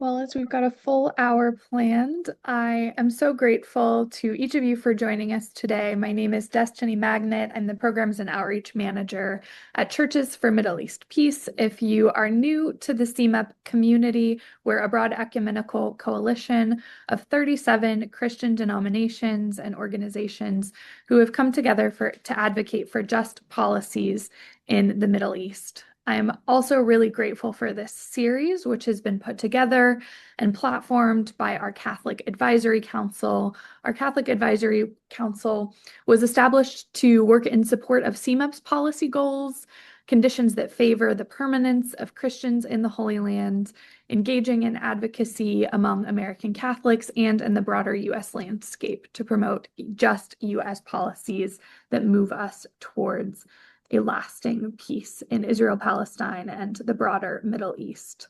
Well, as we've got a full hour planned, I am so grateful to each of you for joining us today. My name is Destiny Magnet. I'm the Programs and Outreach Manager at Churches for Middle East Peace. If you are new to the CMEP community, we're a broad ecumenical coalition of 37 Christian denominations and organizations who have come together to advocate for just policies in the Middle East. I'm also really grateful for this series, which has been put together and platformed by our Catholic Advisory Council. Our Catholic Advisory Council was established to work in support of CMEP's policy goals, conditions that favor the permanence of Christians in the Holy Land, engaging in advocacy among American Catholics and in the broader U.S. landscape to promote just U.S. policies that move us towards a lasting peace in Israel, Palestine, and the broader Middle East.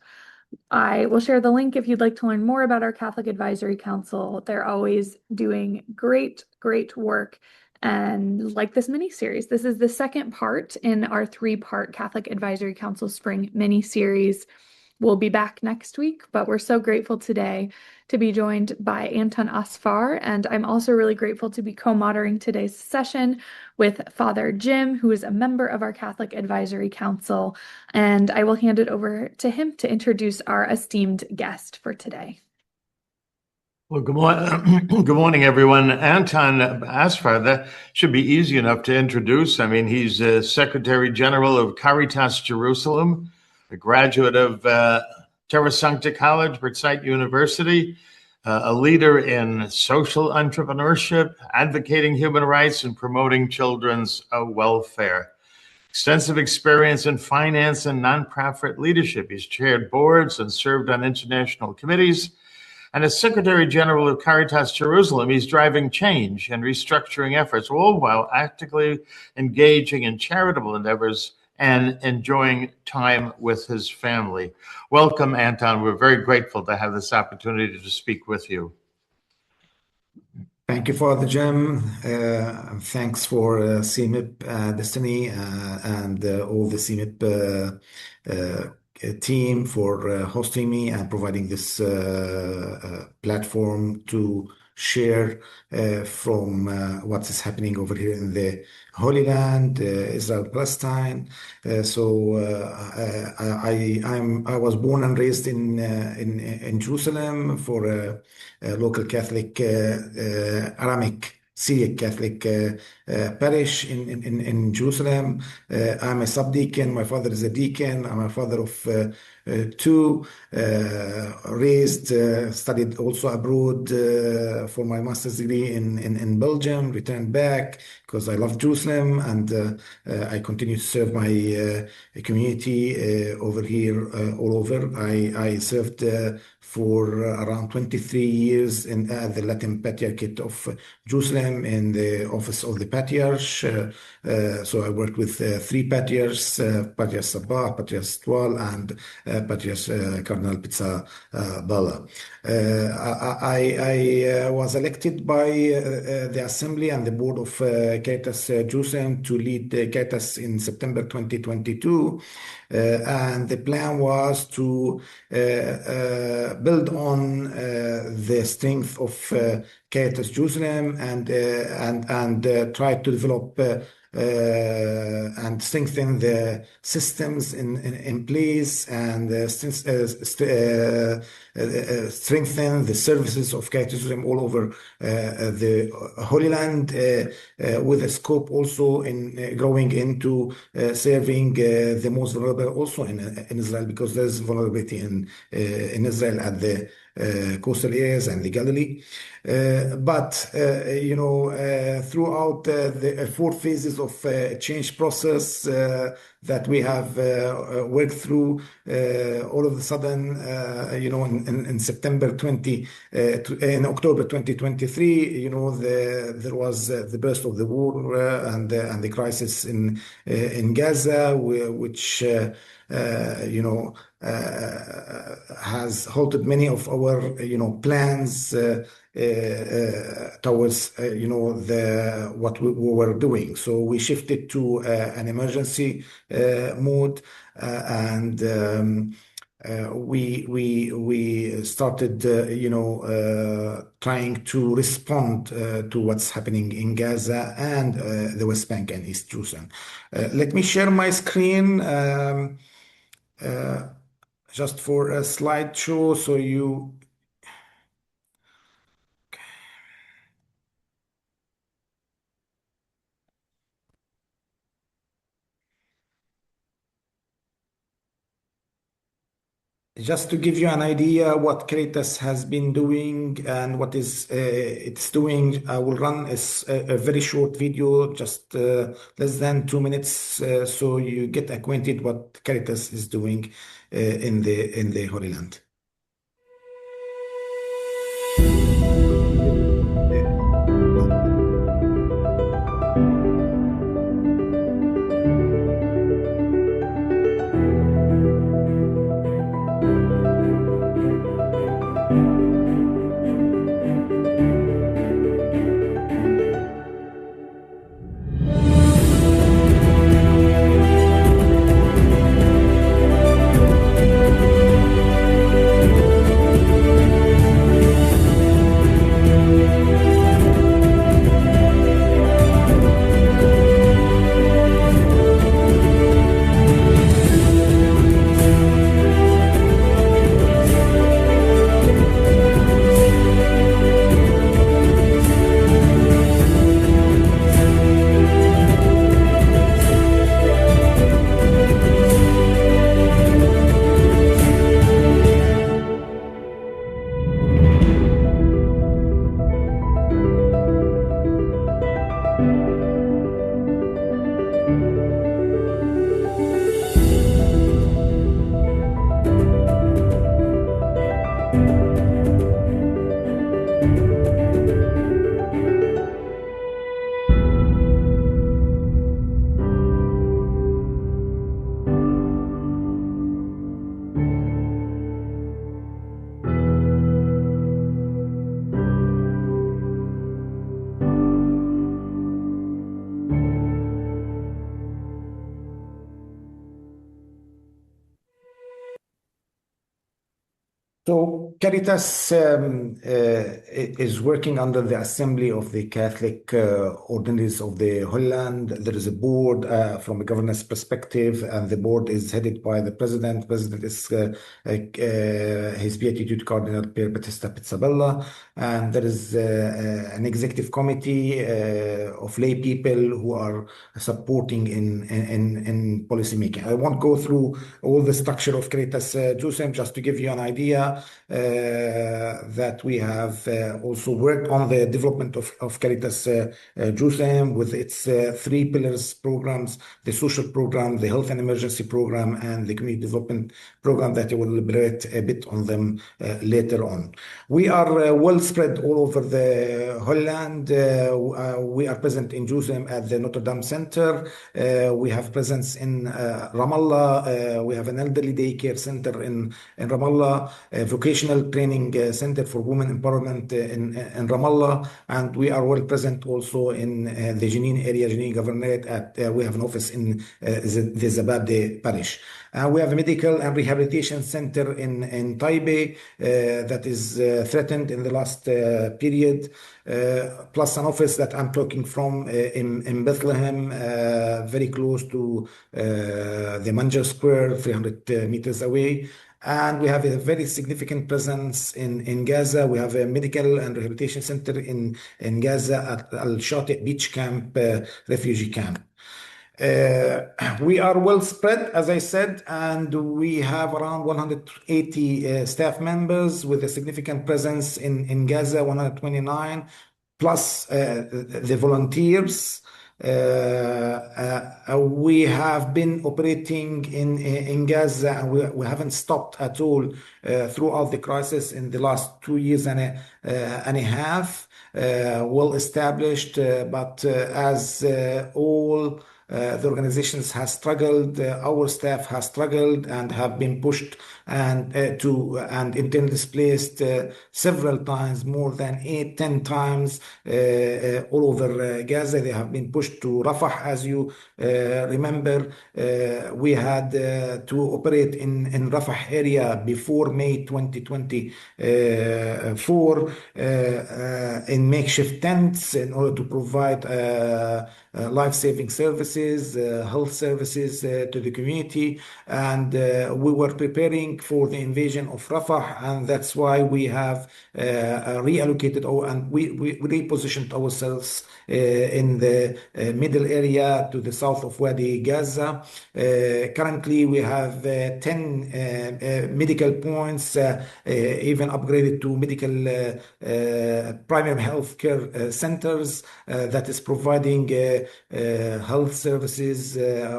I will share the link if you'd like to learn more about our Catholic Advisory Council. They're always doing great work. And like this mini-series, this is the second part in our three-part Catholic Advisory Council Spring mini-series. We'll be back next week, but we're so grateful today to be joined by Anton Asfar, and I'm also really grateful to be co-moderating today's session with Father Jim, who is a member of our Catholic Advisory Council, and I will hand it over to him to introduce our esteemed guest for today. Well, good morning, everyone. Anton Asfar, that should be easy enough to introduce. I mean, he's Secretary General of Caritas Jerusalem, a graduate of Terra Sancta College, Brookside University, a leader in social entrepreneurship, advocating human rights, and promoting children's welfare. Extensive experience in finance and nonprofit leadership. He's chaired boards and served on international committees. And as Secretary General of Caritas Jerusalem, he's driving change and restructuring efforts, all while actively engaging in charitable endeavors and enjoying time with his family. Welcome, Anton. We're very grateful to have this opportunity to speak with you. Thank you, Father Jim. Thanks for CMEP Destiny and all the CMEP team for hosting me and providing this platform to share from what is happening over here in the Holy Land, Israel, Palestine. I was born and raised in Jerusalem for a local Catholic Aramaic Syriac Catholic parish in Jerusalem. I'm a subdeacon. My father is a deacon. I'm a father of two, studied also abroad for my master's degree in Belgium, returned back because I love Jerusalem, and I continue to serve my community over here, all over. I served for around 23 years in the Latin Patriarchate of Jerusalem in the office of the Patriarch. So I worked with three patriarchs, Patriarch Sabah, Patriarch Stwal, and Patriarch Cardinal Pizza Bala. I was elected by the Assembly and the Board of Caritas Jerusalem to lead Caritas in September 2022. And the plan was to build on the strength of Caritas Jerusalem and try to develop and strengthen the systems in place and strengthen the services of Caritas Jerusalem all over the Holy Land, with a scope also in growing into serving the most vulnerable also in Israel, because there's vulnerability in Israel at the coastal areas and the Galilee. But throughout the four phases of change process that we have worked through, all of a sudden, in October 2023, there was the burst of the war and the crisis in Gaza, which has halted many of our plans towards what we were doing. So we shifted to an emergency mode, and we started, trying to respond to what's happening in Gaza and the West Bank and East Jerusalem. Let me share my screen just for a slideshow so you. Just to give you an idea what Caritas has been doing and what is it's doing, I will run a very short video, just less than 2 minutes, so you get acquainted what Caritas is doing in the Holy Land. So Caritas is working under the Assembly of the Catholic Ordinaries of the Holy Land. There is a board from a governance perspective, and the board is headed by the president. President is His Beatitude Cardinal Pier Battista Pizzabella, and there is an executive committee of lay people who are supporting in policy making. I won't go through all the structure of Caritas Jerusalem, just to give you an idea that we have also worked on the development of Caritas Jerusalem with its three pillars programs: the social program, the health and emergency program, and the community development program, that I will elaborate a bit on them later on. We are well spread all over the Holy Land. We are present in Jerusalem at the Notre Dame Center. We have presence in Ramallah. We have an elderly daycare center in Ramallah, a vocational training center for women empowerment in Ramallah, and we are well present also in the Jenin area, Jenin Governorate. We have an office in the Zababde parish. We have a medical and rehabilitation center in Taipei that is threatened in the last period, plus an office that I'm talking from in Bethlehem, very close to the Manja Square, 300 meters away. And we have a very significant presence in Gaza. We have a medical and rehabilitation center in Gaza at Al Shati Beach Camp, refugee camp. We are well spread, as I said, and we have around 180 staff members with a significant presence in Gaza, 129, plus the volunteers. We have been operating in Gaza, and we haven't stopped at all throughout the crisis in the last 2 years and a half. Well established, but as all The organizations has struggled, our staff has struggled and have been pushed and internally displaced several times, more than 8, 10 times all over Gaza. They have been pushed to Rafah, as you remember. We had to operate in Rafah area before May 2024 in makeshift tents in order to provide life-saving services, health services to the community. And we were preparing for the invasion of Rafah, and that's why we have reallocated and we repositioned ourselves in the middle area to the south of Wadi Gaza. Currently, we have 10 medical points, even upgraded to medical primary health care centers that is providing health services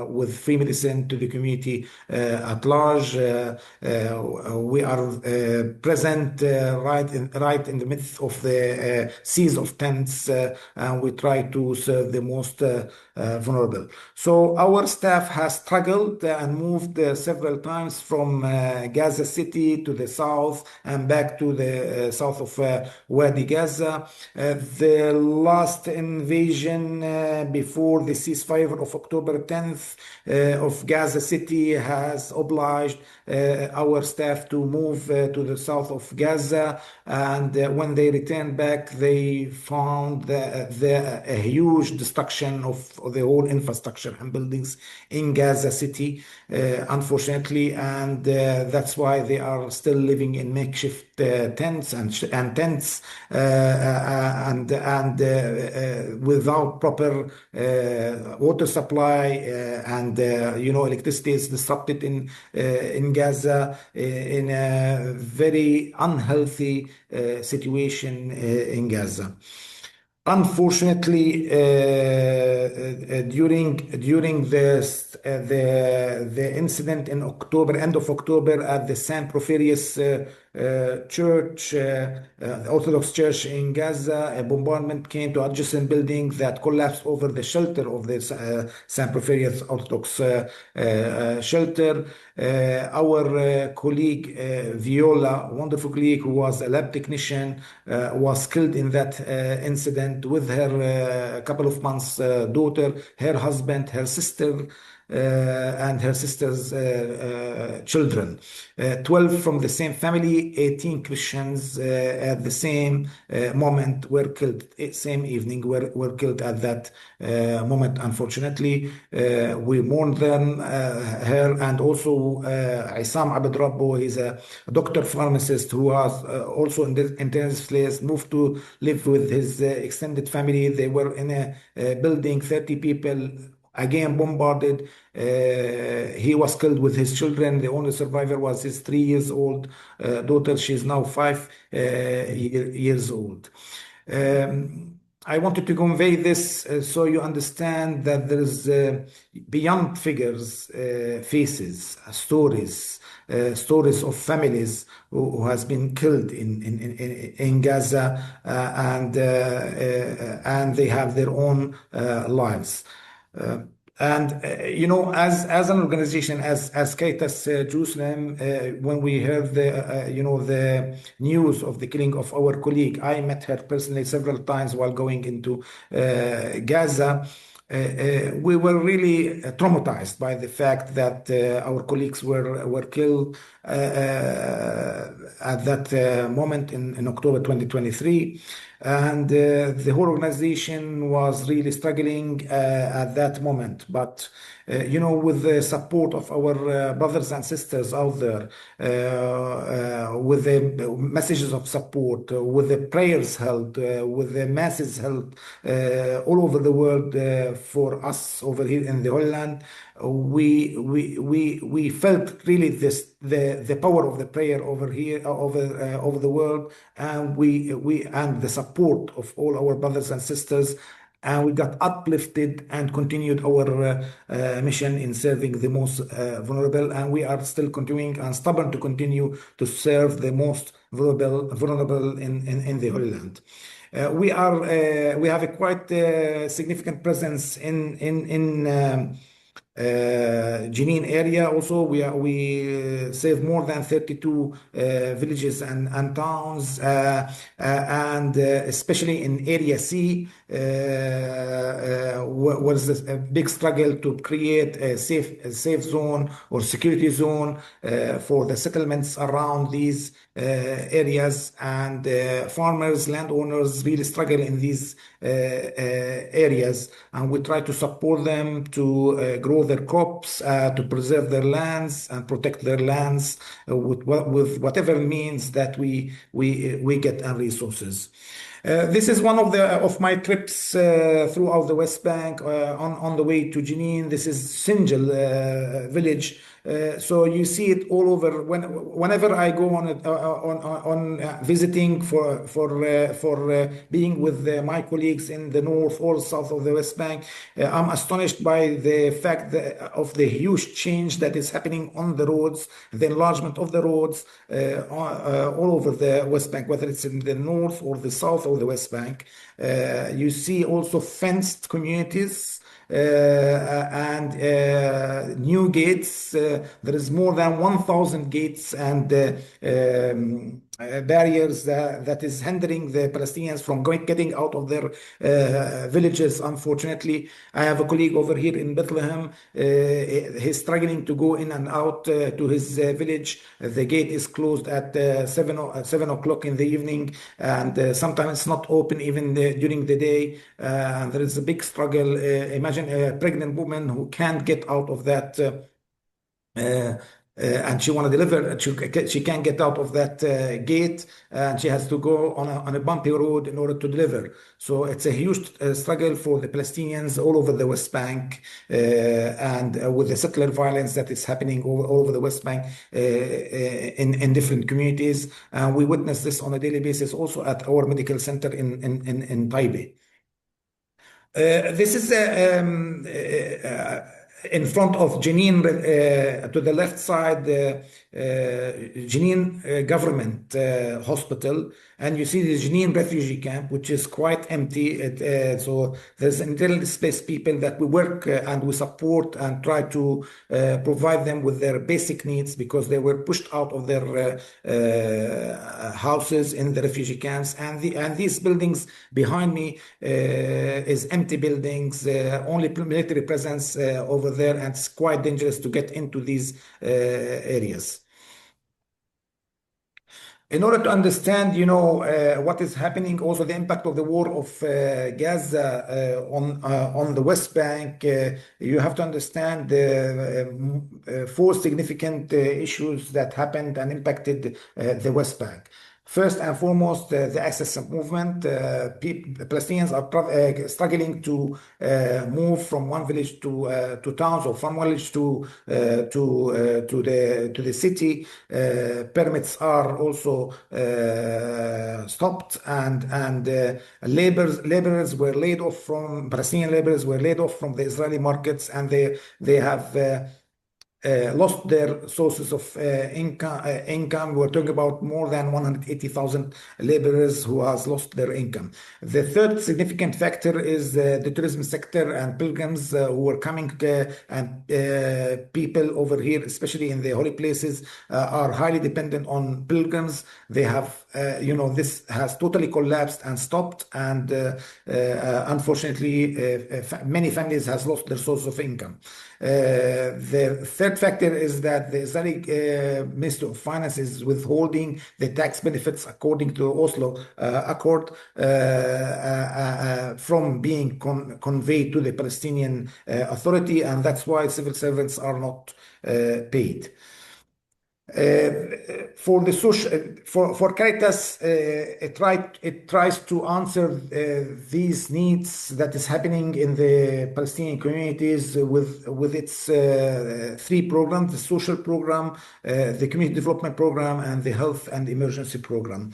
with free medicine to the community at large. We are present right in the midst of the seas of tents, and we try to serve the most vulnerable. So our staff has struggled and moved several times from Gaza City to the south and back to the south of Wadi Gaza. The last invasion before the ceasefire of October 10th of Gaza City has obliged our staff to move to the south of Gaza. And when they returned back, they found a huge destruction of the whole infrastructure and buildings in Gaza City, unfortunately. And that's why they are still living in makeshift tents and tents and without proper water supply, and electricity is disrupted in Gaza in a very unhealthy situation in Gaza. Unfortunately, during the incident in October, end of October, at the St. Porphyrius church, Orthodox church in Gaza, a bombardment came to adjacent building that collapsed over the shelter of the St. Porphyrius Orthodox shelter. Our colleague Viola, wonderful colleague who was a lab technician, was killed in that incident with her couple of months daughter, her husband, her sister, and her sister's children. 12 from the same family, 18 Christians at the same moment were killed, same evening were killed at that moment, unfortunately. We mourn them, her, and also Isam Abed Rabbo. He's a doctor pharmacist who was also in the intensive place, moved to live with his extended family. They were in a building, 30 people, again bombarded. He was killed with his children. The only survivor was his 3 years old daughter. She's now 5 years old. I wanted to convey this so you understand that there is beyond figures, faces, stories of families who has been killed in Gaza, and they have their own lives. As an organization, as Caritas Jerusalem, when we heard the news of the killing of our colleague, I met her personally several times while going into Gaza. We were really traumatized by the fact that our colleagues were killed at that moment in October 2023. And the whole organization was really struggling at that moment. But, with the support of our brothers and sisters out there, with the messages of support, with the prayers held, with the masses held all over the world for us over here in the Holy Land, we felt really the power of the prayer over here over the world, and and the support of all our brothers and sisters, and we got uplifted and continued our mission in serving the most vulnerable, and we are still continuing and stubborn to continue to serve the most vulnerable in the Holy Land. We have a quite significant presence in Jenin area. Also, we save more than 32 villages and towns, and especially in Area C, was a big struggle to create a safe zone or security zone for the settlements around these areas, and farmers, landowners really struggle in these areas, and we try to support them to grow their crops, to preserve their lands and protect their lands with whatever means that we get and resources. This is one of my trips throughout the West Bank on the way to Jenin. This is Sinjal village. So you see it all over. Whenever I go on visiting for being with my colleagues in the north or south of the West Bank, I'm astonished by the fact of the huge change that is happening on the roads, the enlargement of the roads all over the West Bank, whether it's in the north or the south or the West Bank. You see also fenced communities and new gates. There is more than 1,000 gates and barriers that is hindering the Palestinians from getting out of their villages. Unfortunately, I have a colleague over here in Bethlehem. He's struggling to go in and out to his village. The gate is closed at 7 o'clock in the evening, and sometimes it's not open even during the day. There is a big struggle. Imagine a pregnant woman who can't get out of that. And she want to deliver, she can't get out of that gate, and she has to go on a bumpy road in order to deliver. So it's a huge struggle for the Palestinians all over the West Bank, and with the settler violence that is happening all over the West Bank in different communities. And we witness this on a daily basis also at our medical center in Taipei. This is in front of Jenin, to the left side, Jenin government hospital, and you see the Jenin refugee camp, which is quite empty. So there's internally displaced people that we work and we support and try to provide them with their basic needs, because they were pushed out of their houses in the refugee camps. And these buildings behind me is empty buildings, only military presence over there, and it's quite dangerous to get into these areas. In order to understand, what is happening, also the impact of the war of Gaza on the West Bank, you have to understand four significant issues that happened and impacted the West Bank. First and foremost, the access movement. Palestinians are struggling to move from one village to towns, or from one village to the city. Permits are also stopped, and laborers were laid off from Palestinian laborers were laid off from the Israeli markets, and they have lost their sources of income. We're talking about more than 180,000 laborers who has lost their income. The third significant factor is the tourism sector and pilgrims who are coming, and people over here, especially in the holy places, are highly dependent on pilgrims. They have, this has totally collapsed and stopped, and unfortunately, many families has lost their source of income. The third factor is that the Islamic Ministry of Finance is withholding the tax benefits according to the Oslo Accord from being conveyed to the Palestinian Authority, and that's why civil servants are not paid. For the for Caritas, it tries to answer these needs that is happening in the Palestinian communities with its three programs: the social program, the community development program, and the health and emergency program.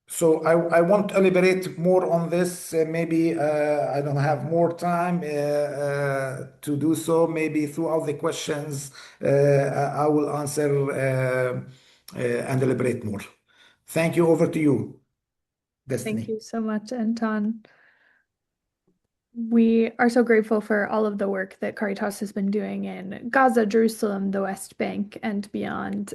So I won't elaborate more on this. Maybe I don't have more time to do so. Maybe throughout the questions, I will answer and elaborate more. Thank you. Over to you. Thank Destiny. you so much, Anton. We are so grateful for all of the work that Caritas has been doing in Gaza, Jerusalem, the West Bank, and beyond.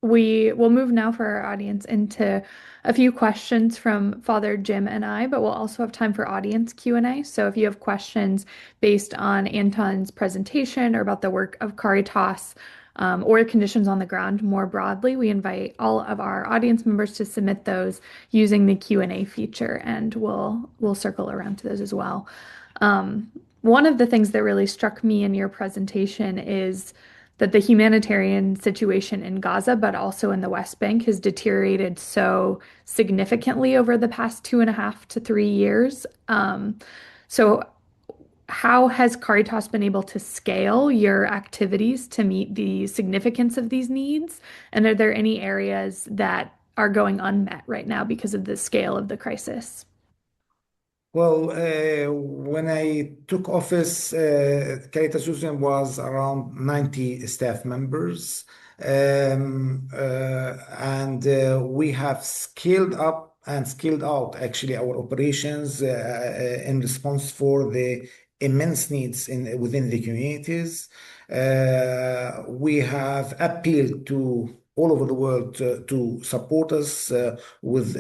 We will move now for our audience into a few questions from Father Jim and I, but we'll also have time for audience Q&A. So if you have questions based on Anton's presentation or about the work of Caritas, or conditions on the ground more broadly, we invite all of our audience members to submit those using the Q&A feature, and we'll circle around to those as well. One of the things that really struck me in your presentation is that the humanitarian situation in Gaza, but also in the West Bank, has deteriorated so significantly over the past 2.5 to 3 years. So how has Caritas been able to scale your activities to meet the significance of these needs? And are there any areas that are going unmet right now because of the scale of the crisis? Well, when I took office, Caritas Jerusalem was around 90 staff members. And we have scaled up and scaled out actually our operations in response for the immense needs within the communities. We have appealed to all over the world to support us with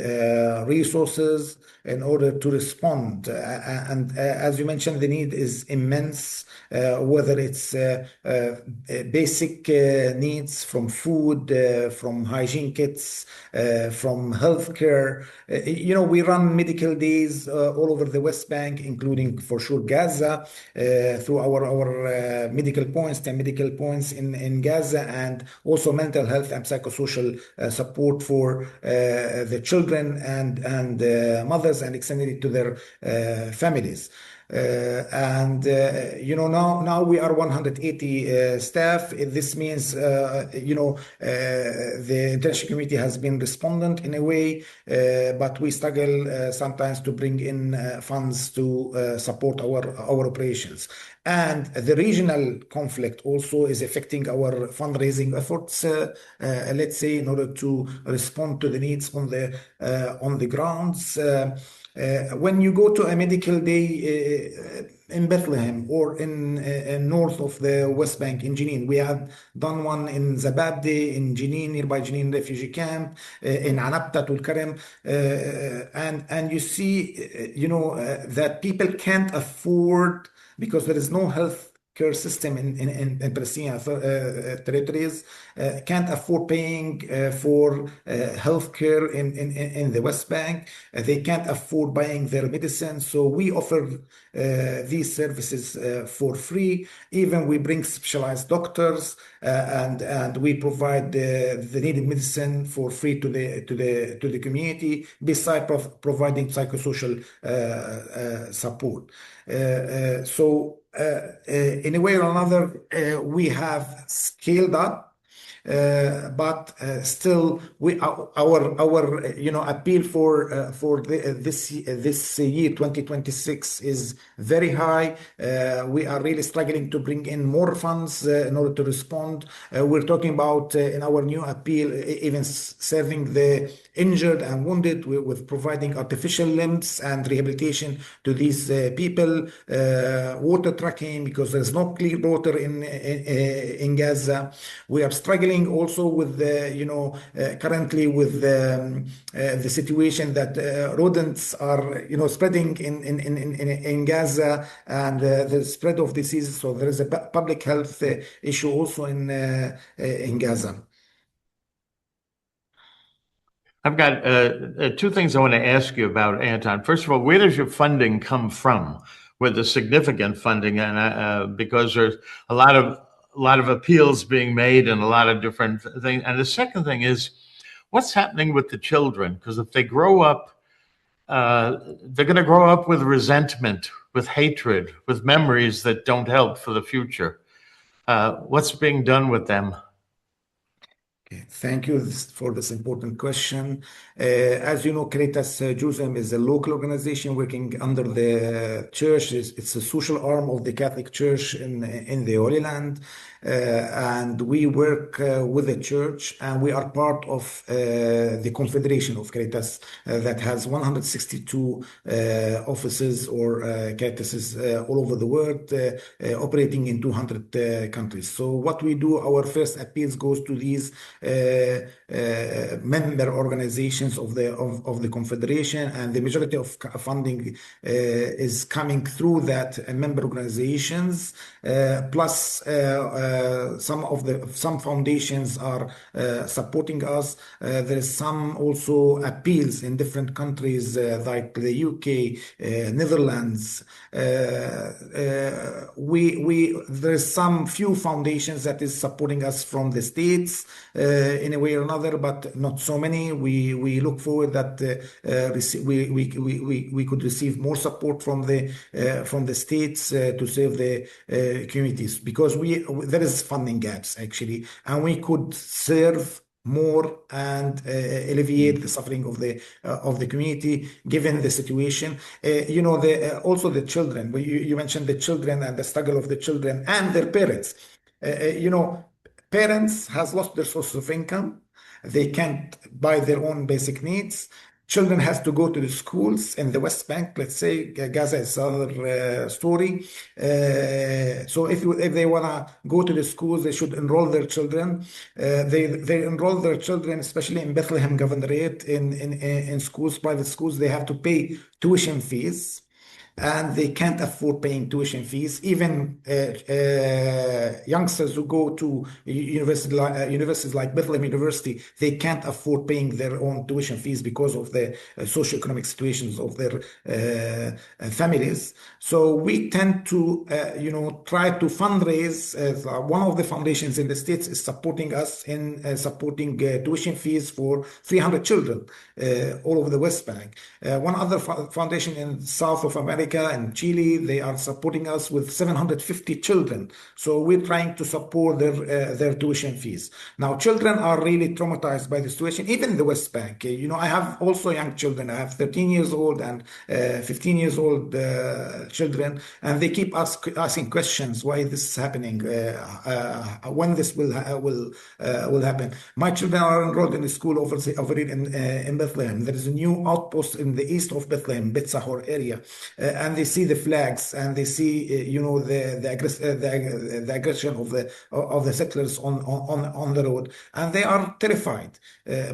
resources in order to respond. And as you mentioned, the need is immense, whether it's basic needs from food, from hygiene kits, from healthcare. We run medical days all over the West Bank, including for sure Gaza, through our medical points, 10 medical points in Gaza, and also mental health and psychosocial support for the children and mothers, and extended it to their families. Now we are 180 staff. This means, the international community has been respondent in a way, but we struggle sometimes to bring in funds to support our operations. And the regional conflict also is affecting our fundraising efforts, let's say, in order to respond to the needs on the grounds. When you go to a medical day in Bethlehem or in north of the West Bank in Jenin, we have done one in Zababde, in Jenin, nearby Jenin refugee camp, in Anabta, Tulkarem, and you see, that people can't afford, because there is no health care system in Palestinian territories, can't afford paying for health care in the West Bank. They can't afford buying their medicine. So we offer these services for free. Even we bring specialized doctors, and we provide the needed medicine for free to the community, besides providing psychosocial support. In a way or another, we have scaled up, but still, our appeal for this year 2026 is very high. We are really struggling to bring in more funds in order to respond. We're talking about in our new appeal even serving the injured and wounded with providing artificial limbs and rehabilitation to these people, water tracking, because there's no clean water in Gaza. We are struggling also with currently with the situation that rodents are spreading in Gaza, and the spread of diseases. So there is a public health issue also in Gaza. I've got two things I want to ask you about, Anton. First of all, where does your funding come from? With the significant funding, and because there's a lot of appeals being made and a lot of different things. And the second thing is, what's happening with the children? Because if they grow up, they're going to grow up with resentment, with hatred, with memories that don't help for the future. What's being done with them? Okay, thank you for this important question. As you know, Caritas Jerusalem is a local organization working under the church. It's a social arm of the Catholic Church in the Holy Land. And we work with the church, and we are part of the Confederation of Caritas that has 162 offices or Caritases all over the world, operating in 200 countries. So what we do, our first appeals goes to these member organizations of the Confederation, and the majority of funding is coming through that member organizations. Plus, some foundations are supporting us. There is some also appeals in different countries like the UK, Netherlands. There's some few foundations that is supporting us from the States in a way or another, but not so many. We look forward that we could receive more support from the states to serve the communities, because there is funding gaps actually, and we could serve more and alleviate the suffering of the community given the situation. Also the children. You mentioned the children and the struggle of the children and their parents. Parents has lost their source of income. They can't buy their own basic needs. Children has to go to the schools in the West Bank. Let's say Gaza is another story. So if they wanna go to the schools, they should enroll their children. They enroll their children, especially in Bethlehem Governorate, in schools, private schools. They have to pay tuition fees, and they can't afford paying tuition fees. Even youngsters who go to universities like Bethlehem University, they can't afford paying their own tuition fees because of the socioeconomic situations of their families. So we tend to, try to fundraise. One of the foundations in the States is supporting us in supporting tuition fees for 300 children all over the West Bank. One other foundation in South of America, and Chile, they are supporting us with 750 children. So we're trying to support their tuition fees. Now, children are really traumatized by the situation, even in the West Bank. I have also young children. I have 13 years old and 15 years old children, and they keep asking questions why this is happening, when this will happen. My children are enrolled in a school over in Bethlehem. There is a new outpost in the east of Bethlehem, Bet Sahor area. And they see the flags, and they see, the aggression of the settlers on the road, and they are terrified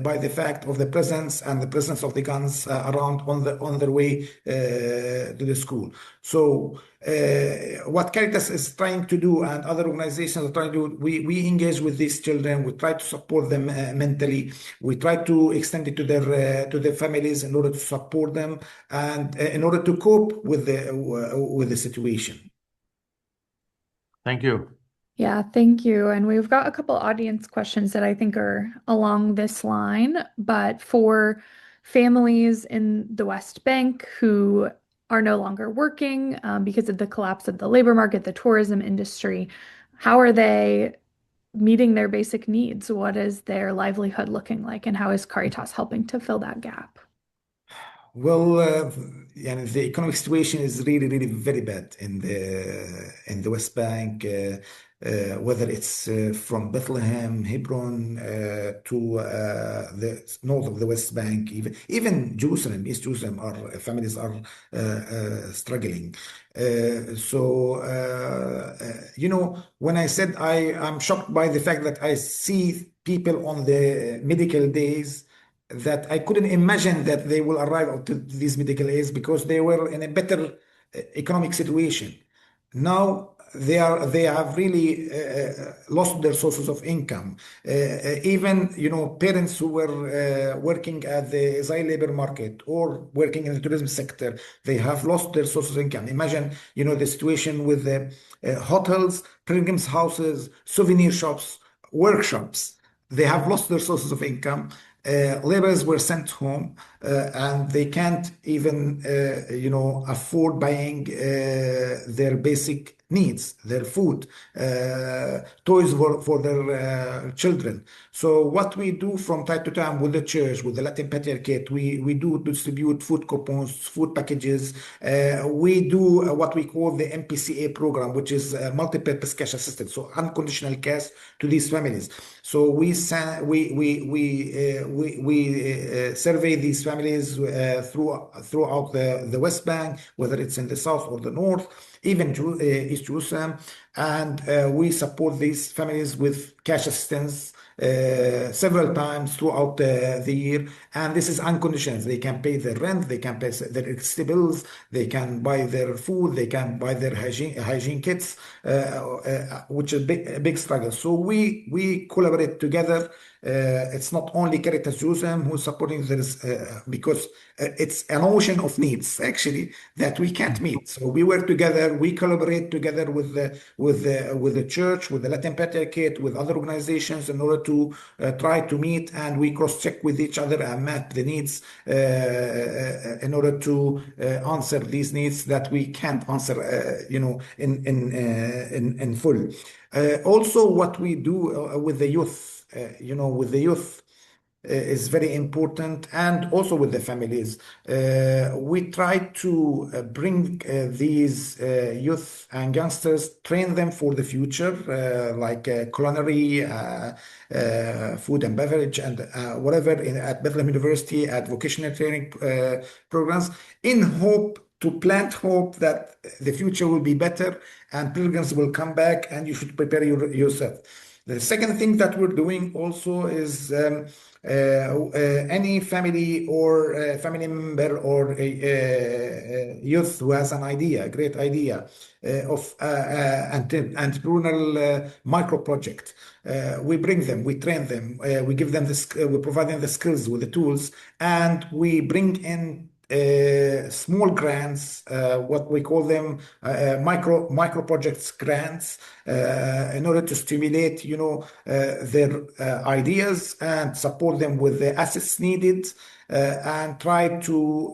by the fact of the presence of the guns around on their way to the school. So what Caritas is trying to do, and other organizations are trying to do, we engage with these children. We try to support them mentally. We try to extend it to their families in order to support them and in order to cope with the situation. Thank you. Yeah, thank you. And we've got a couple audience questions that I think are along this line, but for families in the West Bank who are no longer working because of the collapse of the labor market, the tourism industry, how are they meeting their basic needs? What is their livelihood looking like, and how is Caritas helping to fill that gap? Well, the economic situation is really, really very bad in the West Bank. Whether it's from Bethlehem, Hebron, to the north of the West Bank, even Jerusalem, East Jerusalem, our families are struggling. When I said I'm shocked by the fact that I see people on the medical days that I couldn't imagine that they will arrive to these medical aids because they were in a better economic situation. Now they have really lost their sources of income. Even parents who were working at the Israeli labor market or working in the tourism sector, they have lost their sources of income. Imagine the situation with the hotels, pilgrims houses, souvenir shops, workshops. They have lost their sources of income. Laborers were sent home, and they can't even, afford buying their basic needs, their food, toys for their children. So what we do from time to time with the church, with the Latin Patriarchate, we do distribute food coupons, food packages. We do what we call the MPCA program, which is multi-purpose cash assistance, so unconditional cash to these families. So we survey these families throughout the West Bank, whether it's in the south or the north, even East Jerusalem, and we support these families with cash assistance several times throughout the year. And this is unconditional. They can pay their rent, they can pay their electricity bills, they can buy their food, they can buy their hygiene kits, which is a big struggle. So we collaborate together. It's not only Caritas Jerusalem who's supporting this, because it's an ocean of needs actually that we can't meet. So we work together, we collaborate together with the church, with the Latin Patriarchate, with other organizations in order to try to meet, and we cross-check with each other and map the needs in order to answer these needs that we can't answer, in full. Also, what we do with the youth, with the youth is very important, and also with the families. We try to bring these youth and youngsters, train them for the future, like culinary, food and beverage, and whatever at Bethlehem University, at vocational training programs, in hope to plant hope that the future will be better and pilgrims will come back, and you should prepare yourself. The second thing that we're doing also is any family or family member or a youth who has an idea, a great idea of entrepreneurial micro project. We bring them, we train them, we give them we provide them the skills with the tools, and we bring in small grants, what we call them micro projects grants, in order to stimulate, their ideas and support them with the assets needed, and try to,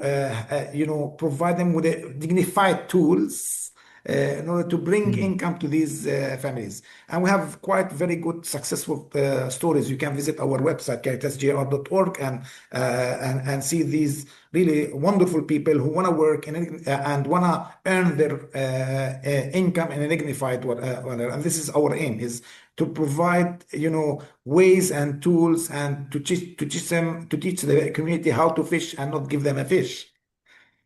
provide them with dignified tools in order to bring income to these families. And we have quite very good, successful stories. You can visit our website, caritasjr.org, and see these really wonderful people who want to work and want to earn their income in a dignified manner. And this is our aim, is to provide, ways and tools, and to teach the community how to fish and not give them a fish.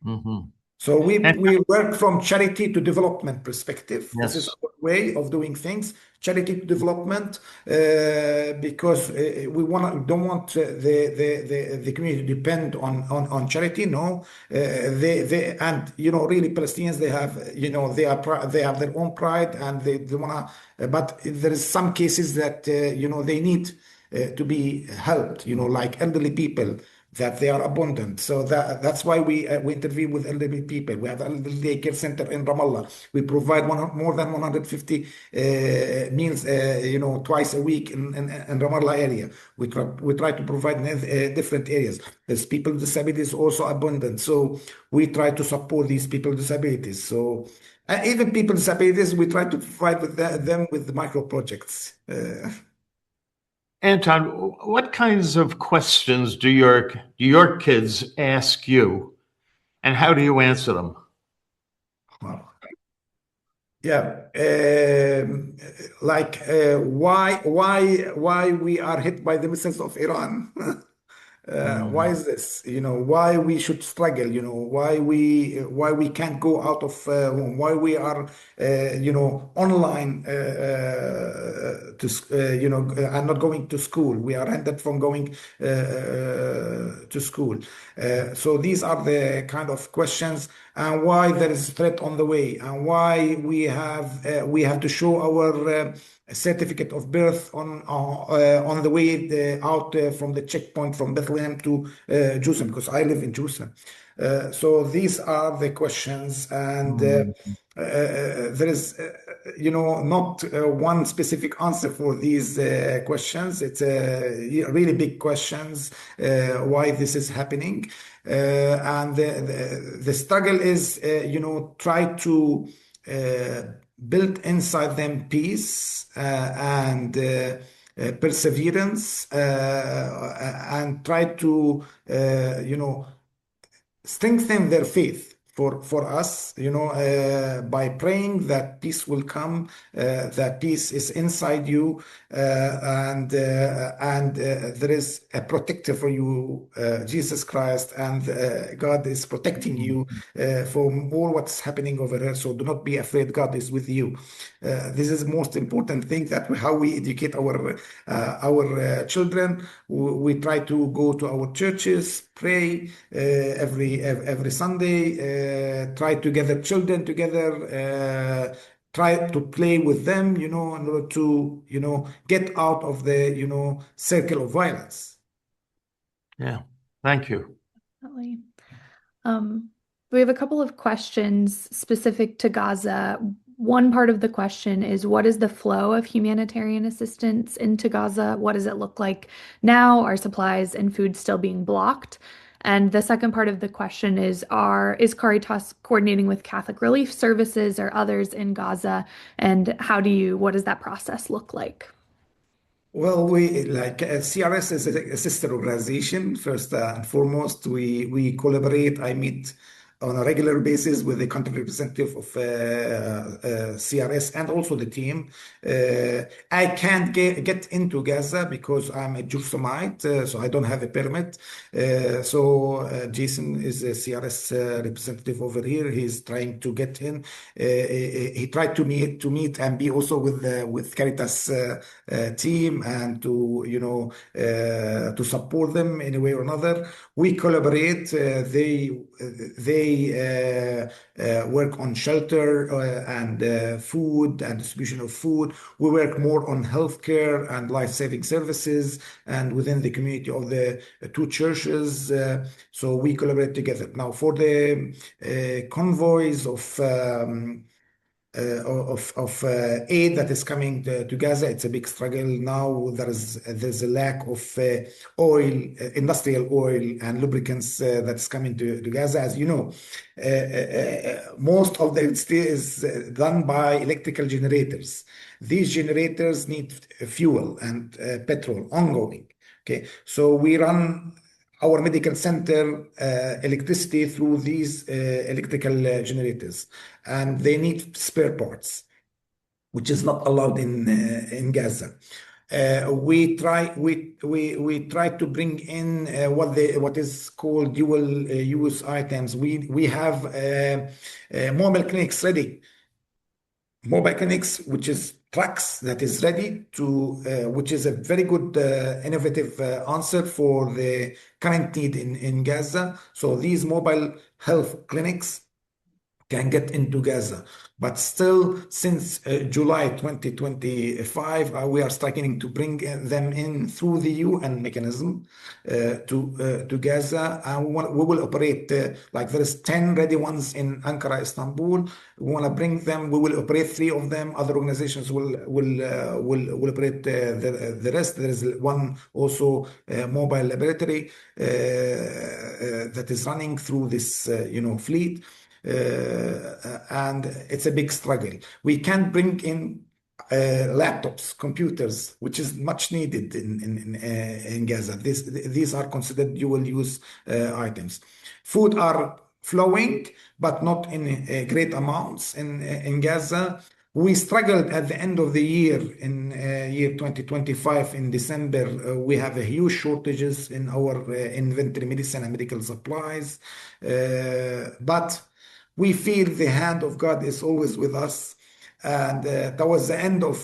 Mm-hmm. So we work from charity to development perspective. Yes. This is our way of doing things, charity to development, because we don't want the community to depend on charity. No, and really Palestinians, they have they have their own pride, and they wanna. But there is some cases that they need to be helped. Like elderly people, that they are abundant. So that's why we intervene with elderly people. We have an elderly daycare center in Ramallah. We provide more than 150 meals, twice a week in Ramallah area. We try to provide in different areas. There's people with disabilities also abundant. So we try to support these people with disabilities. So even people with disabilities, we try to provide with them with the micro projects. Anton, what kinds of questions do your kids ask you, and how do you answer them? Wow. Yeah, like why we are hit by the missiles of Iran? Why is this? Why we should struggle? Why we can't go out of home? Why we are online and not going to school? We are hindered from going to school. So these are the kind of questions, and why there is threat on the way, and why we have to show our certificate of birth on the way out from the checkpoint from Bethlehem to Jerusalem, because I live in Jerusalem. So these are the questions, and there is not one specific answer for these questions. It's really big questions, why this is happening, and the struggle is try to build inside them peace and perseverance, and try to, strengthen their faith for us, by praying that peace will come, that peace is inside you, and there is a protector for you, Jesus Christ, and God is protecting you from all what's happening over here. So do not be afraid. God is with you. This is the most important thing, that how we educate our children. We try to go to our churches, pray every Sunday, try to gather children together, try to play with them, in order to, get out of the, circle of violence. Yeah, thank you. Definitely. Um, we have a couple of questions specific to Gaza. One part of the question is, what is the flow of humanitarian assistance into Gaza? What does it look like now? Are supplies and food still being blocked? And the second part of the question is Caritas coordinating with Catholic Relief Services or others in Gaza? And what does that process look like? Well, we like CRS is a sister organization. First and foremost, we collaborate. I meet on a regular basis with the country representative of CRS and also the team. I can't get into Gaza because I'm a Jerusalemite, so I don't have a permit. So Jason is a CRS representative over here. He's trying to get in. He tried to meet and be also with Caritas team, and to to support them in a way or another. We collaborate. They work on shelter and food and distribution of food. We work more on healthcare and life-saving services, and within the community of the two churches. So we collaborate together. Now, for the convoys of aid that is coming to Gaza, it's a big struggle now. There's a lack of oil, industrial oil, and lubricants that's coming to Gaza. As you know, most of the electricity is done by electrical generators. These generators need fuel and petrol ongoing. Okay, so we run our medical center electricity through these electrical generators, and they need spare parts, which is not allowed in Gaza. We try to bring in what is called dual use items. We have mobile clinics ready. Mobile clinics, which is trucks that is ready to, which is a very good innovative answer for the current need in Gaza. So these mobile health clinics can get into Gaza. But still, since July 2025, we are struggling to bring them in through the UN mechanism to Gaza. And we will operate, like there is 10 ready ones in Ankara, Istanbul. We want to bring them. We will operate 3 of them. Other organizations will operate the rest. There is one also mobile laboratory that is running through this fleet. And it's a big struggle. We can bring in laptops, computers, which is much needed in Gaza. These are considered dual use items. Food are flowing, but not in great amounts in Gaza. We struggled at the end of the year, in year 2025, in December. We have a huge shortages in our inventory, medicine and medical supplies. But we feel the hand of God is always with us. And that was the end of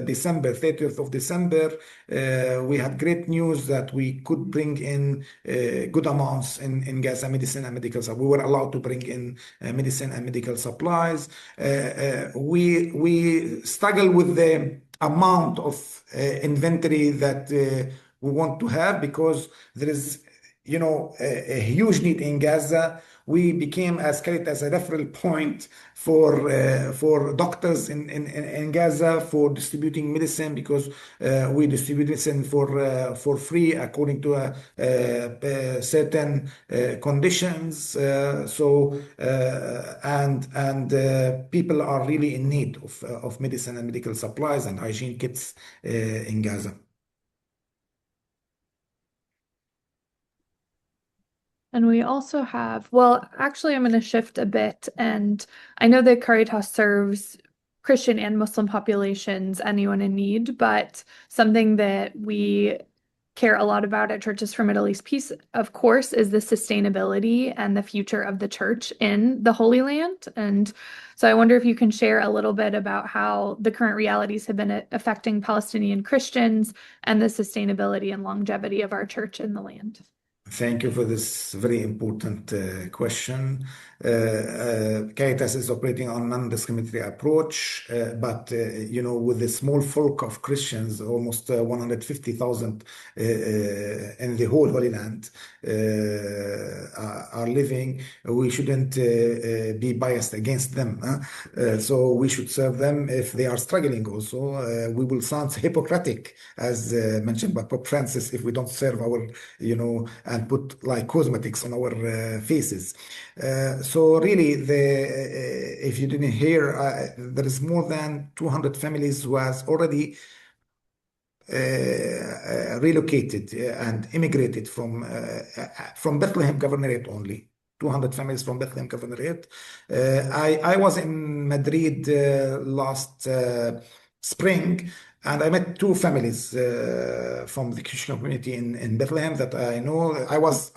December, 30th of December. We had great news that we could bring in good amounts in Gaza, medicine and medical supplies. We were allowed to bring in medicine and medical supplies. We struggle with the amount of inventory that we want to have, because there is a huge need in Gaza. we became as Caritas a referral point for doctors in Gaza for distributing medicine because we distribute medicine for free according to certain conditions. And people are really in need of medicine and medical supplies and hygiene kits in Gaza. And we also have, well, actually, I'm going to shift a bit. And I know that Caritas serves Christian and Muslim populations, anyone in need, but something that we care a lot about at Churches for Middle East Peace, of course, is the sustainability and the future of the church in the Holy Land. And so I wonder if you can share a little bit about how the current realities have been affecting Palestinian Christians and the sustainability and longevity of our church in the land. Thank you for this very important question. Caritas is operating on non-discriminatory approach, but with a small folk of Christians, almost 150,000 in the whole Holy Land are living, we shouldn't be biased against them. So we should serve them if they are struggling also. We will sound hypocritic, as mentioned by Pope Francis, if we don't serve our, and put like cosmetics on our faces. So really, if you didn't hear, there is more than 200 families who has already relocated and immigrated from Bethlehem Governorate only. 200 families from Bethlehem Governorate. I was in Madrid last spring, and I met two families from the Christian community in Bethlehem that I know. I was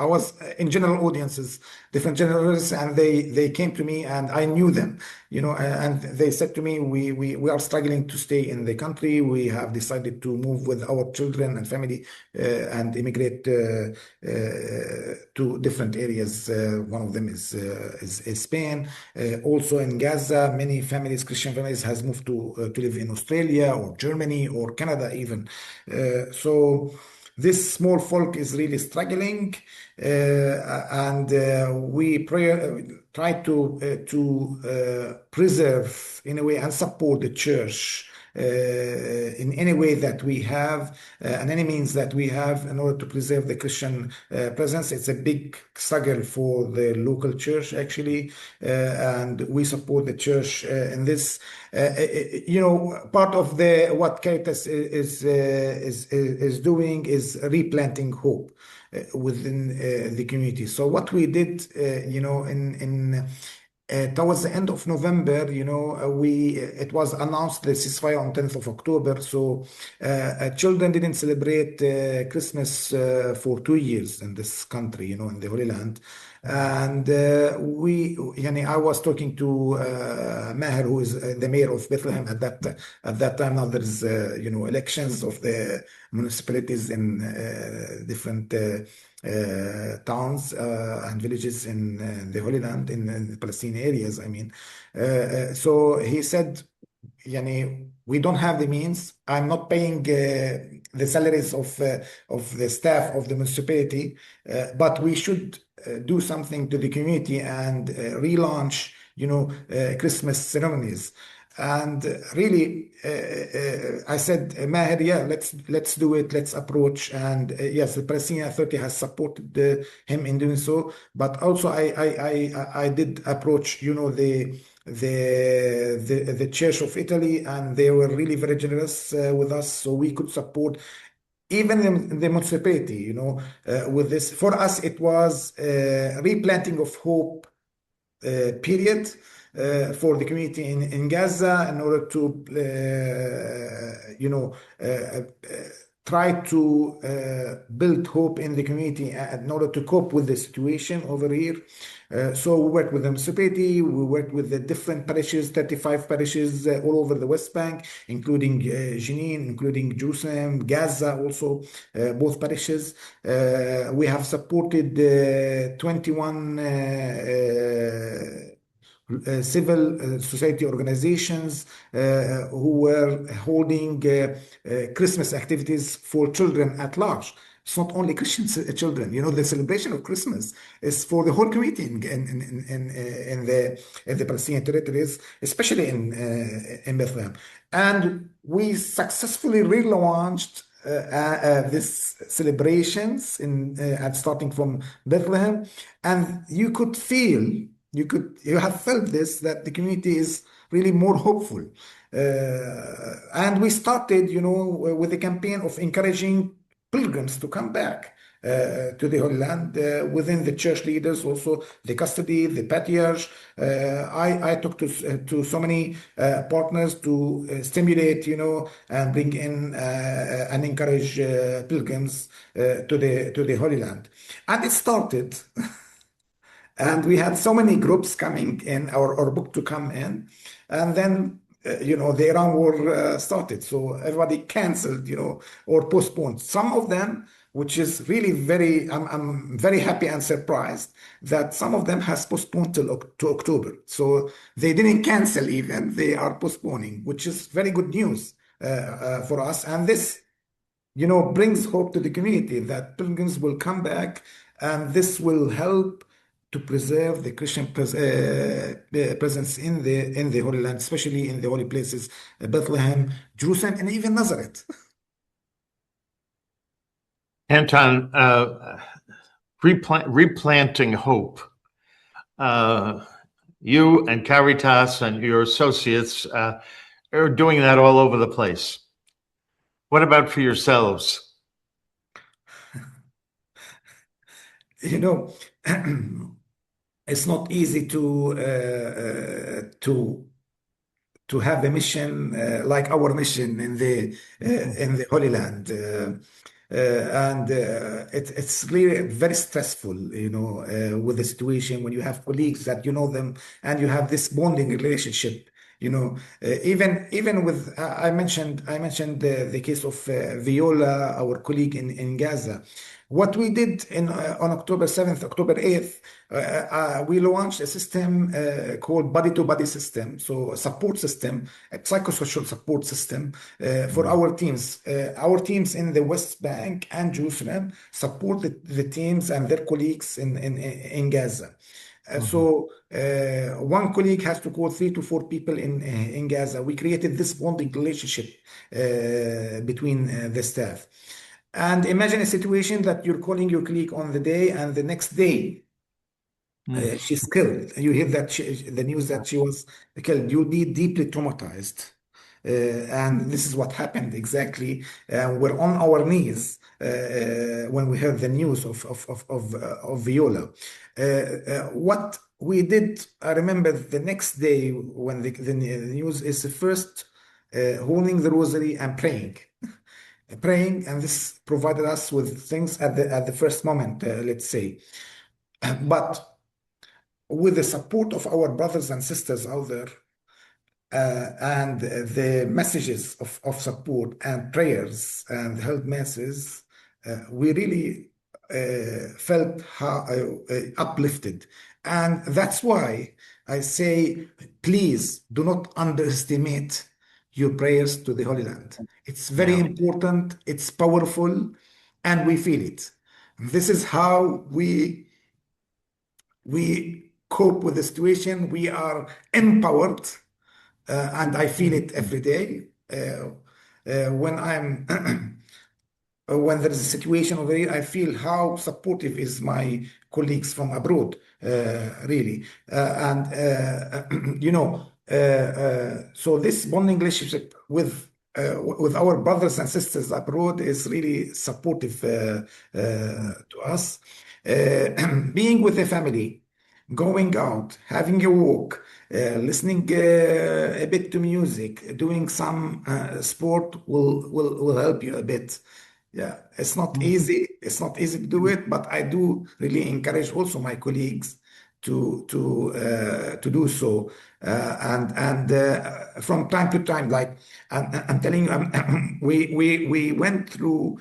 in general audiences, different general audiences, and they came to me, and I knew them, and they said to me, we are struggling to stay in the country. We have decided to move with our children and family and immigrate to different areas. One of them is Spain. Also in Gaza, many families, Christian families, has moved to live in Australia or Germany or Canada even. So this small folk is really struggling, and we try to preserve in a way and support the church in any way that we have and any means that we have in order to preserve the Christian presence. It's a big struggle for the local church, actually, and we support the church in this. Part of what Caritas is doing is replanting hope within the community. So what we did, in towards the end of November, it was announced the ceasefire on 10th of October. So children didn't celebrate Christmas for 2 years in this country, in the Holy Land. And I was talking to Maher, who is the mayor of Bethlehem at that time. Now there's elections of the municipalities in different towns and villages in the Holy Land, in the Palestinian areas, I mean. So he said, we don't have the means. I'm not paying the salaries of the staff of the municipality, but we should do something to the community and relaunch, Christmas ceremonies. And really, I said, Maher, yeah, let's do it. Let's approach. And yes, the Palestinian Authority has supported him in doing so. But also, I did approach, the Church of Italy, and they were really very generous with us, so we could support even in the municipality, with this. For us, it was replanting of hope period for the community in Gaza in order to, try to build hope in the community in order to cope with the situation over here. So we worked with the municipality, we worked with the different parishes, 35 parishes all over the West Bank, including Jenin, including Jerusalem, Gaza also, both parishes. We have supported 21 civil society organizations who were holding Christmas activities for children at large. It's not only Christian children. The celebration of Christmas is for the whole community in the Palestinian territories, especially in Bethlehem. And we successfully relaunched these celebrations and starting from Bethlehem, and you have felt this, that the community is really more hopeful. And we started, with a campaign of encouraging pilgrims to come back to the Holy Land within the church leaders, also the custody, the patriarch. I talked to so many partners to stimulate, and bring in and encourage pilgrims to the Holy Land. And it started. And we had so many groups coming in, our book to come in. And then, the Iran war started. So everybody canceled, or postponed. Some of them, which is really I'm very happy and surprised that some of them has postponed to October. So they didn't cancel even, they are postponing, which is very good news for us. And this, brings hope to the community that pilgrims will come back, and this will help to preserve the Christian presence in the Holy Land, especially in the holy places, Bethlehem, Jerusalem, and even Nazareth. Anton, replanting hope. You and Caritas and your associates are doing that all over the place. What about for yourselves? It's not easy to have a mission like our mission in the Holy Land. And it's really very stressful, with the situation when you have colleagues that you know them and you have this bonding relationship. Even with I mentioned the case of Viola, our colleague in Gaza. What we did on October 7th, October 8th, we launched a system called body-to-body system, so a support system, a psychosocial support system for our teams. Our teams in the West Bank and Jerusalem support the teams and their colleagues in Gaza. So one colleague has to call 3 to 4 people in Gaza. We created this bonding relationship between the staff. And imagine a situation that you're calling your colleague on the day, and the next day she's killed. You hear that the news that she was killed. You'll be deeply traumatized. And this is what happened exactly. We're on our knees when we heard the news of Viola. What we did, I remember the next day when the news is first holding the rosary and praying, and this provided us with things at the first moment, let's say. But with the support of our brothers and sisters out there, and the messages of support and prayers and held masses, we really felt uplifted. And that's why I say, please do not underestimate your prayers to the Holy Land. It's very important, it's powerful, and we feel it. This is how we cope with the situation. We are empowered, and I feel it every day. When there is a situation over here, I feel how supportive is my colleagues from abroad, really. So this bonding relationship with our brothers and sisters abroad is really supportive to us. Being with the family, going out, having a walk, listening a bit to music, doing some sport will help you a bit. Yeah, it's not easy. It's not easy to do it, but I do really encourage also my colleagues to do so. And from time to time, like I'm telling you, we went through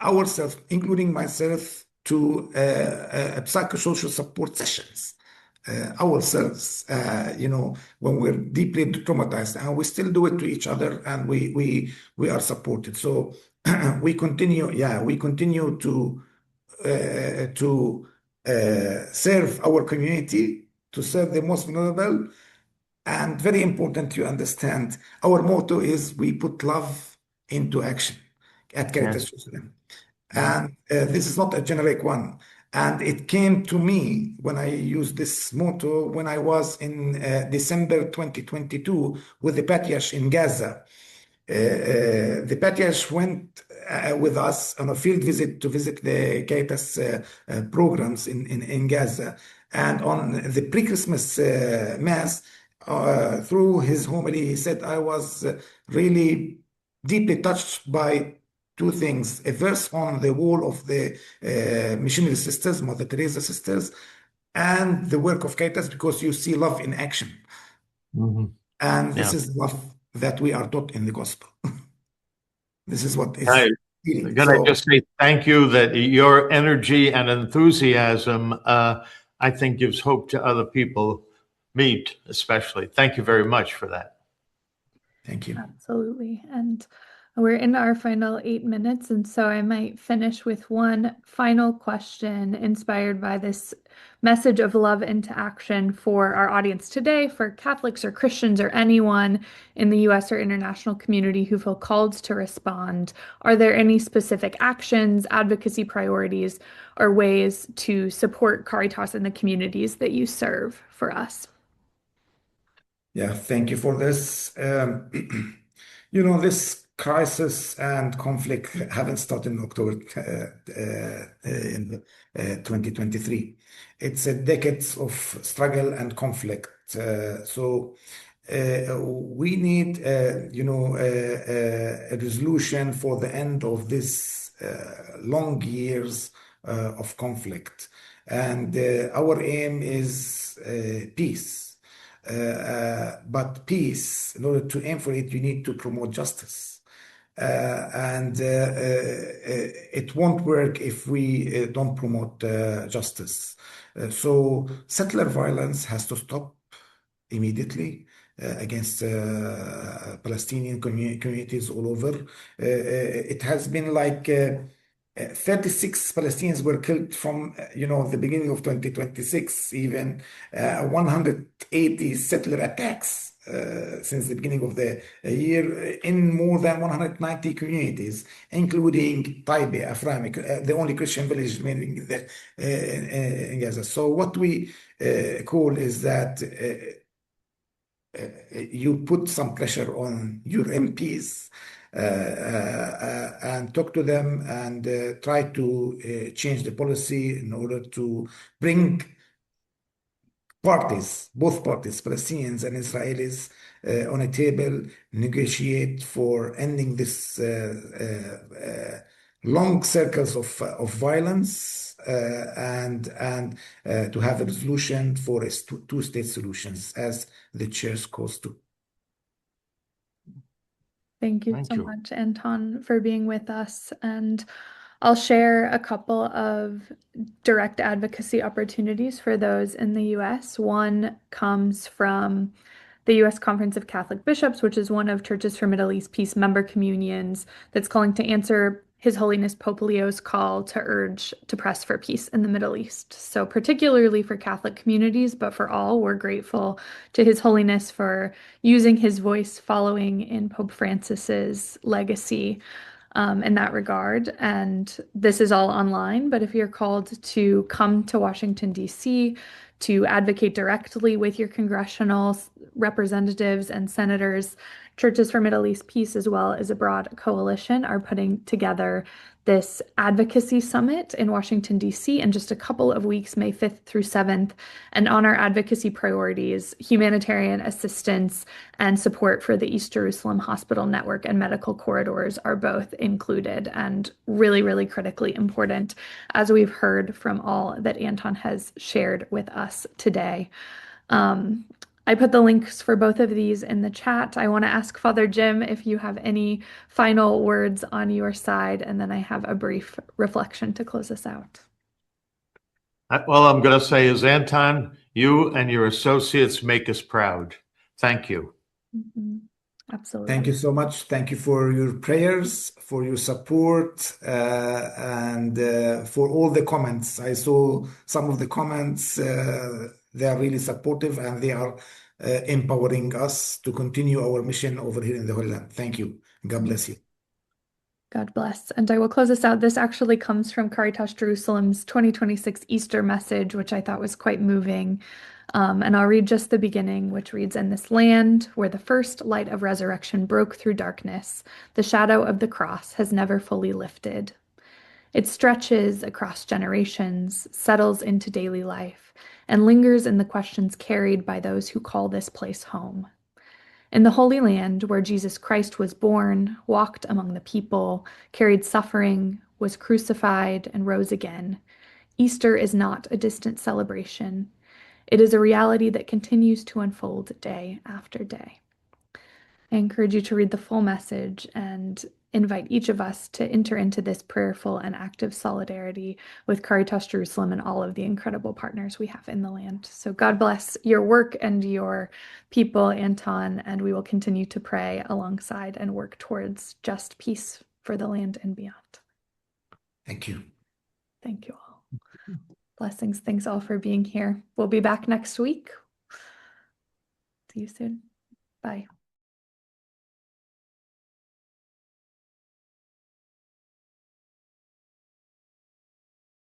ourselves, including myself, to psychosocial support sessions ourselves, when we're deeply traumatized, and we still do it to each other, and we are supported. So we continue to serve our community, to serve the most vulnerable. And very important to understand, our motto is we put love into action at Yes. Caritas Jerusalem. Yeah. And this is not a generic one. And it came to me when I used this motto when I was in December 2022 with the Patriarch in Gaza. The Patriarch went with us on a field visit to visit the Caritas programs in Gaza. And on the pre-Christmas Mass, through his homily, he said, I was really deeply touched by two things: a verse on the wall of the missionary sisters, Mother Teresa sisters, and the work of Caritas, because you see love in action. Mhm. And this Yeah. is love that we are taught in the gospel. This is what I, is healing. can I So, just say thank you that your energy and enthusiasm, I think, gives hope to other people, me especially. Thank you very much for that. thank you. Absolutely. And we're in our final 8 minutes. And so I might finish with one final question inspired by this message of love into action for our audience today, for Catholics or Christians or anyone in the US or international community who feel called to respond. Are there any specific actions, advocacy priorities, or ways to support Caritas in the communities that you serve for us? Yeah, thank you for this. This crisis and conflict haven't started in October in 2023. It's a decades of struggle and conflict. We need, a resolution for the end of this long years of conflict. And our aim is peace. But peace, in order to aim for it, you need to promote justice. And it won't work if we don't promote justice. So settler violence has to stop immediately against Palestinian communities all over. It has been like 36 Palestinians were killed from the beginning of 2026, even 180 settler attacks since the beginning of the year in more than 190 communities, including Taibe, Aframic, the only Christian village remaining in Gaza. So what we call is that you put some pressure on your MPs and talk to them and try to change the policy in order to bring parties, both parties, Palestinians and Israelis, on a table, negotiate for ending this long circles of violence and to have a resolution for a two-state solutions as the church calls to. Thank you Thank so you. much, Anton, for being with us. And I'll share a couple of direct advocacy opportunities for those in the US. One comes from the U.S. Conference of Catholic Bishops, which is one of Churches for Middle East Peace member communions that's calling to answer His Holiness Pope Leo's call to urge to press for peace in the Middle East. So particularly for Catholic communities, but for all, we're grateful to His Holiness for using his voice following in Pope Francis's legacy in that regard. And this is all online, but if you're called to come to Washington, D.C., to advocate directly with your congressional representatives and senators, Churches for Middle East Peace, as well as a broad coalition, are putting together this advocacy summit in Washington, D.C. in just a couple of weeks, May 5th through 7th. And on our advocacy priorities, humanitarian assistance and support for the East Jerusalem Hospital Network and medical corridors are both included and really, really critically important, as we've heard from all that Anton has shared with us today. I put the links for both of these in the chat. I want to ask Father Jim if you have any final words on your side, and then I have a brief reflection to close us out. All I'm going to say is, Anton, you and your associates make us proud. Thank you. Thank you Absolutely. so much. Thank you for your prayers, for your support, and for all the comments. I saw some of the comments. They are really supportive and they are empowering us to continue our mission over here in the Holy Land. Thank you. God bless you. God bless. And I will close this out. This actually comes from Caritas Jerusalem's 2026 Easter message, which I thought was quite moving. And I'll read just the beginning, which reads, "In this land where the first light of resurrection broke through darkness, the shadow of the cross has never fully lifted. It stretches across generations, settles into daily life, and lingers in the questions carried by those who call this place home. In the Holy Land, where Jesus Christ was born, walked among the people, carried suffering, was crucified, and rose again, Easter is not a distant celebration. It is a reality that continues to unfold day after day." I encourage you to read the full message and invite each of us to enter into this prayerful and active solidarity with Caritas Jerusalem and all of the incredible partners we have in the land. So God bless your work and your people, Anton, and we will continue to pray alongside and work towards just peace for the land and beyond. Thank you. Thank you all. Blessings. Thanks all for being here. We'll be back next week. See you soon. Bye.